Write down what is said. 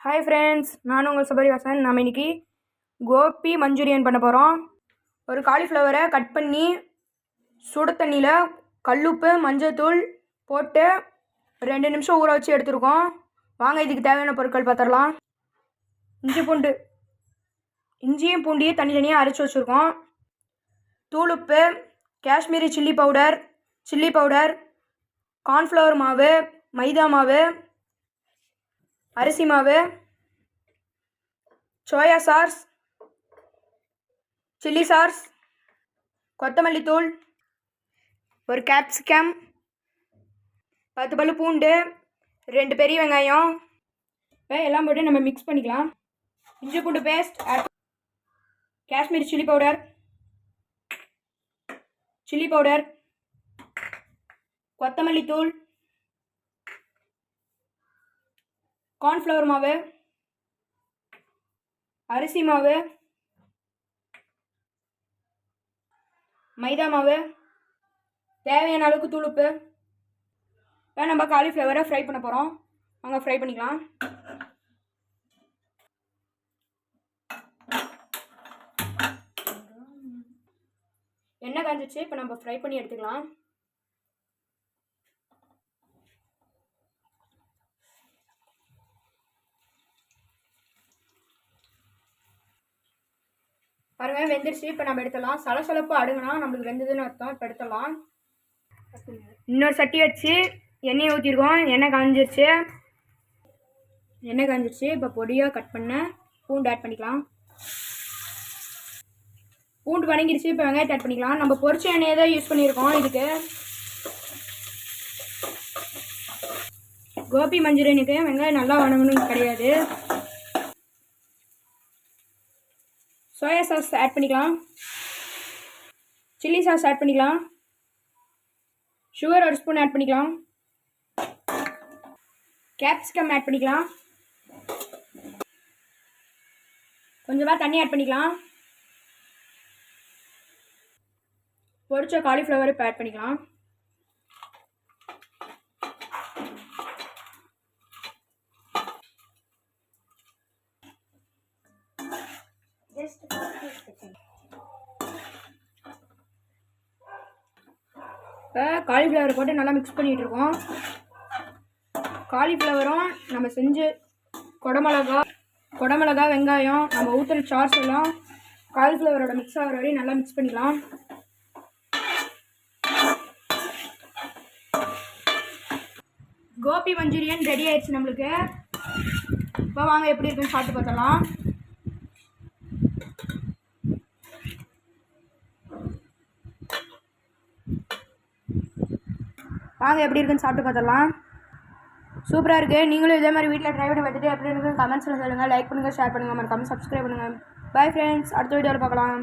Hi friends, நான் உங்கள் சபரி வாசன். நம்ம இன்றைக்கி கோபி மஞ்சூரியன் பண்ண போகிறோம். ஒரு காலிஃப்ளவரை கட் பண்ணி சுடு தண்ணியில் கல்லுப்பு மஞ்சத்தூள் போட்டு 2 நிமிஷம் ஊற வச்சு எடுத்துருக்கோம். வாங்க இதுக்கு தேவையான பொருட்கள் பார்த்துடலாம். இஞ்சியும் பூண்டியும் தனித்தனியாக அரைச்சி வச்சுருக்கோம். தூளுப்பு, காஷ்மீரி சில்லி பவுடர், கார்ன்ஃப்ளவர் மாவு, மைதா மாவு, அரிசி மாவு, சோயா சாஸ், சில்லி சாஸ், கொத்தமல்லி தூள், ஒரு கேப்சிகம், 10 பல்லு பூண்டு, 2 பெரிய வெங்காயம் எல்லாம் போட்டு நம்ம மிக்ஸ் பண்ணிக்கலாம். இஞ்சி பூண்டு பேஸ்ட், காஷ்மீரி சில்லி பவுடர், கொத்தமல்லி தூள், கார்ன்ஃப்ளவர் மாவு, அரிசி மாவு, மைதா மாவு, தேவையான அளவுக்கு தூளுப்பு. இப்போ நம்ம காலிஃப்ளவரை ஃப்ரை பண்ண போகிறோம். வாங்க ஃப்ரை பண்ணிக்கலாம். எண்ணெய் காஞ்சிச்சு, இப்போ நம்ம ஃப்ரை பண்ணி எடுத்துக்கலாம். பாருங்க, வெந்துருச்சு. இப்போ நம்ம எடுத்துடலாம். சலசலப்பு அடுங்கினா நம்மளுக்கு வெந்ததுன்னு அர்த்தம். இப்போ எடுத்துடலாம். இன்னொரு சட்டி வச்சு எண்ணெயை ஊற்றிருக்கோம். எண்ணெய் காஞ்சிருச்சு. இப்போ பொடியாக கட் பண்ண பூண்டு ஆட் பண்ணிக்கலாம். பூண்டு வணங்கிருச்சு. இப்போ வெங்காயத்தை ஆட் பண்ணிக்கலாம். நம்ம பொரிச்ச எண்ணெயை தான் யூஸ் பண்ணியிருக்கோம். இதுக்கு கோபி மஞ்சூரியனுக்கு வெங்காயம் நல்லா வணங்கணும்னு கிடையாது. சோயா சாஸ் ஆட் பண்ணிக்கலாம். சில்லி சாஸ் ஆட் பண்ணிக்கலாம். சுகர் 1 ஸ்பூன் ஆட் பண்ணிக்கலாம். கேப்சிகம் ஆட் பண்ணிக்கலாம். கொஞ்சமாக தண்ணி ஆட் பண்ணிக்கலாம். பொரிச்ச காலிஃப்ளவர் இப்போ ஆட் பண்ணிக்கலாம். இப்போ காலிஃப்ளவரை போட்டு நல்லா மிக்ஸ் பண்ணிகிட்டு இருக்கோம். காலிஃப்ளவரும் நம்ம செஞ்சு குடமிளகா, வெங்காயம், நம்ம ஊற்றுற சாஸ் எல்லாம் காலிஃப்ளவரோட மிக்ஸ் ஆகிற வரையும் நல்லா மிக்ஸ் பண்ணிக்கலாம். கோபி மஞ்சூரியன் ரெடி ஆயிடுச்சு நம்மளுக்கு. இப்போ வாங்க எப்படி இருக்குன்னு சாப்பிட்டு பார்த்தலாம். சூப்பராக இருக்குது. நீங்களும் இதே மாதிரி வீட்டில் ட்ரை பண்ணி பார்த்துட்டு எப்படி இருக்குன்னு கமெண்ட்ஸில் சொல்லுங்கள். லைக் பண்ணுங்கள், ஷேர் பண்ணுங்கள், மறக்காமல் சப்ஸ்கிரைப் பண்ணுங்கள். பை ஃப்ரெண்ட்ஸ், அடுத்த வீடியோவில் பார்க்கலாம்.